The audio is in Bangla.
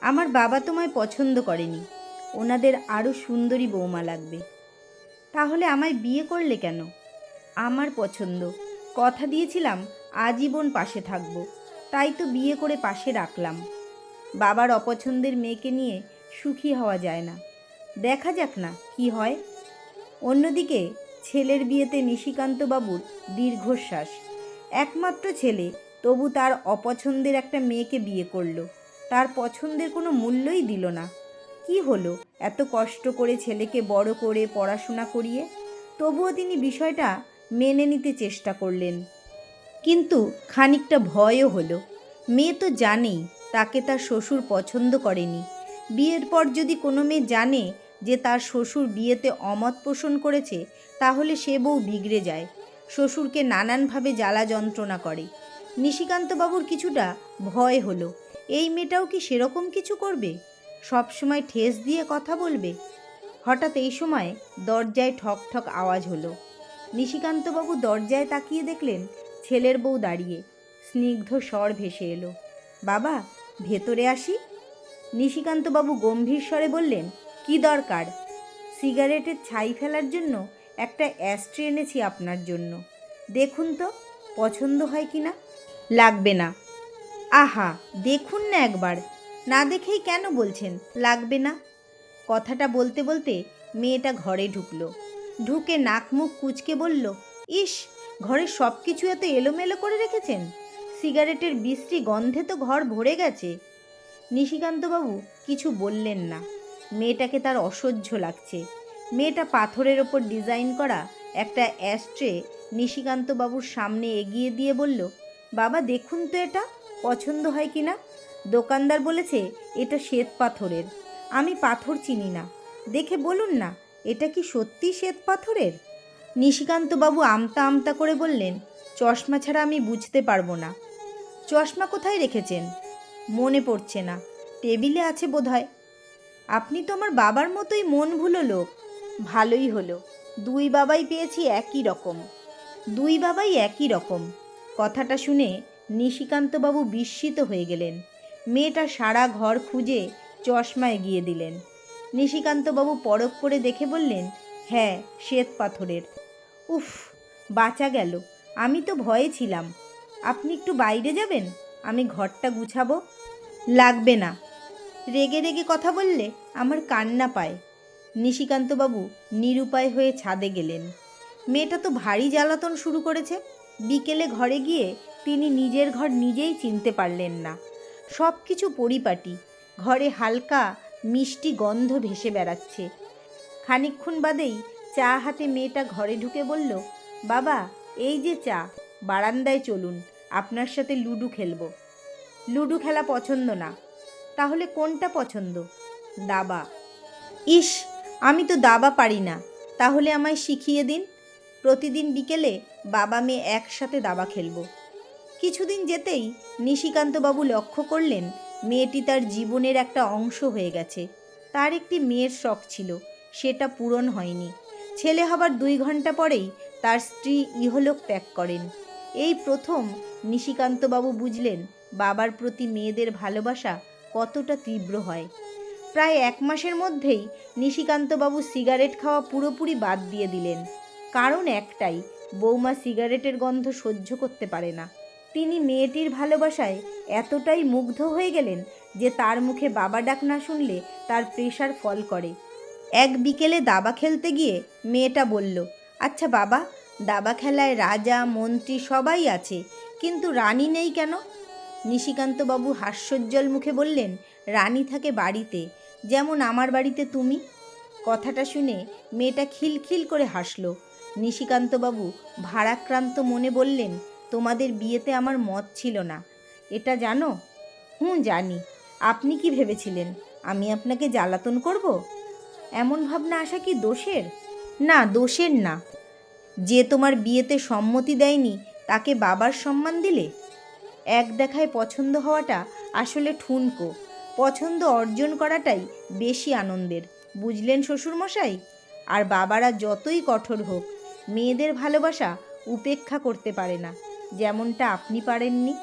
আমার বাবা তোমায় পছন্দ করেনি, ওনাদের আরও সুন্দরী বৌমা লাগবে। তাহলে আমায় বিয়ে করলে কেন? আমার পছন্দ, কথা দিয়েছিলাম আজীবন পাশে থাকবো, তাই তো বিয়ে করে পাশে রাখলাম। বাবার অপছন্দের মেয়েকে নিয়ে সুখী হওয়া যায় না, দেখা যাক না কি হয়। অন্যদিকে ছেলের বিয়েতে নিশিকান্তবাবুর দীর্ঘশ্বাস। একমাত্র ছেলে, তবু তার অপছন্দের একটা মেয়েকে বিয়ে করলো, তার পছন্দের কোনো মূল্যই দিল না। কি হলো এত কষ্ট করে ছেলেকে বড় করে পড়াশোনা করিয়ে? তবুও তিনি বিষয়টা মেনে নিতে চেষ্টা করলেন, কিন্তু খানিকটা ভয়ও হলো। মেয়ে তো জানেই তাকে তার শ্বশুর পছন্দ করেনি। বিয়ের পর যদি কোনো মেয়ে জানে যে তার শ্বশুর বিয়েতে অমত পোষণ করেছে, তাহলে সে বউ বিগড়ে যায়, শ্বশুরকে নানানভাবে জ্বালা যন্ত্রণা করে। নিশিকান্তবাবুর কিছুটা ভয় হলো, এই মেয়েটাও কি সেরকম কিছু করবে, সবসময় ঠেস দিয়ে কথা বলবে? হঠাৎ এই সময় দরজায় ঠক ঠক আওয়াজ হলো। নিশিকান্তবাবু দরজায় তাকিয়ে দেখলেন ছেলের বউ দাঁড়িয়ে। স্নিগ্ধ স্বর ভেসে এলো, বাবা ভেতরে আসি? নিশিকান্তবাবু গম্ভীর স্বরে বললেন, কি দরকার? সিগারেটের ছাই ফেলার জন্য একটা অ্যাস্ট্রে এনেছি আপনার জন্য, দেখুন তো পছন্দ হয় কি না। লাগবে না। আহা দেখুন না একবার, না দেখেই কেন বলছেন লাগবে না? কথাটা বলতে বলতে মেয়েটা ঘরে ঢুকলো, ঢুকে নাক মুখ কুঁচকে বলল, ইস, ঘরে সব কিছু এত এলোমেলো করে রেখেছেন, সিগারেটের বিশ্রী গন্ধে তো ঘর ভরে গেছে। নিশিকান্তবাবু কিছু বললেন না, মেয়েটাকে তার অসহ্য লাগছে। মেয়েটা পাথরের ওপর ডিজাইন করা একটা অ্যাস্ট্রে নিশিকান্তবাবুর সামনে এগিয়ে দিয়ে বলল, বাবা দেখুন তো এটা পছন্দ হয় কি না। দোকানদার বলেছে এটা শ্বেত পাথরের, আমি পাথর চিনি না, দেখে বলুন না এটা কি সত্যি শ্বেত পাথরের? নিশিকান্তবাবু আমতা আমতা করে বললেন, চশমা ছাড়া আমি বুঝতে পারবো না। চশমা কোথায় রেখেছেন? মনে পড়ছে না, টেবিলে আছে বোধহয়। আপনি তো আমার বাবার মতোই মন ভুলো লোক। ভালোই হলো, দুই বাবাই পেয়েছি একই রকম। দুই বাবাই একই রকম। কথাটা শুনে নিশিকান্তবাবু বিস্মিত হয়ে গেলেন। মেয়েটা সারা ঘর খুঁজে চশমা এগিয়ে দিলেন। নিশিকান্তবাবু পরখ করে দেখে বললেন, হ্যাঁ শ্বেত পাথরের। উফ, বাঁচা গেল, আমি তো ভয়ে ছিলাম। আপনি একটু বাইরে যাবেন, আমি ঘরটা গুছাবো। লাগবে না, রেগে রেগে কথা বললে আমার কান্না পায়। নিশিকান্তবাবু নিরুপায় হয়ে ছাদে গেলেন। মেয়েটা তো ভারী জ্বালাতন শুরু করেছে। বিকেলে ঘরে গিয়ে তিনি নিজের ঘর নিজেই চিনতে পারলেন না। সব কিছু পরিপাটি, ঘরে হালকা মিষ্টি গন্ধ ভেসে বেড়াচ্ছে। খানিকক্ষণ বাদেই চা হাতে মেয়েটা ঘরে ঢুকে বলল, বাবা এই যে চা, বারান্দায় চলুন, আপনার সাথে লুডো খেলবো। লুডো খেলা পছন্দ না? তাহলে কোনটা পছন্দ? দাবা। ইস, আমি তো দাবা পারি না, তাহলে আমায় শিখিয়ে দিন। প্রতিদিন বিকেলে বাবা মেয়ে একসাথে দাবা খেলব। কিছুদিন যেতেই নিশিকান্তবাবু লক্ষ্য করলেন মেয়েটি তার জীবনের একটা অংশ হয়ে গেছে। তার একটি মেয়ের শখ ছিল, সেটা পূরণ হয়নি। ছেলে হবার 2 ঘন্টা পরেই তার স্ত্রী ইহলোক ত্যাগ করেন। এই প্রথম নিশিকান্তবাবু বুঝলেন বাবার প্রতি মেয়েদের ভালোবাসা কতটা তীব্র হয়। প্রায় 1 মাসের মধ্যেই নিশিকান্তবাবু সিগারেট খাওয়া পুরোপুরি বাদ দিয়ে দিলেন। কারণ একটাই, বৌমা সিগারেটের গন্ধ সহ্য করতে পারে না। তিনি মেয়েটির ভালোবাসায় এতটাই মুগ্ধ হয়ে গেলেন যে তার মুখে বাবা ডাক না শুনলে তার প্রেশার ফল করে। এক বিকেলে দাবা খেলতে গিয়ে মেয়েটা বলল, আচ্ছা বাবা, দাবা খেলায় রাজা মন্ত্রী সবাই আছে, কিন্তু রানী নেই কেন? নিশিকান্তবাবু হাস্যোজ্জ্বল মুখে বললেন, রানী থাকে বাড়িতে, যেমন আমার বাড়িতে তুমি। কথাটা শুনে মেয়েটা খিলখিল করে হাসল। নিশিকান্তবাবু ভারাক্রান্ত মনে বললেন, তোমাদের বিয়েতে আমার মত ছিল না, এটা জানো? জানি। আপনি কি ভেবেছিলেন আমি আপনাকে জ্বালাতন করব? এমন ভাবনা আসা কি দোষের? না, দোষের না। যে তোমার বিয়েতে সম্মতি দেয়নি তাকে বাবার সম্মান দিলে। এক দেখায় পছন্দ হওয়াটা আসলে ঠুনকো, পছন্দ অর্জন করাটাই বেশি আনন্দের, বুঝলেন শ্বশুরমশাই? আর বাবারা যতই কঠোর হোক, মেয়েদের ভালোবাসা উপেক্ষা করতে পারে না, যেমনটা আপনি পারেননি।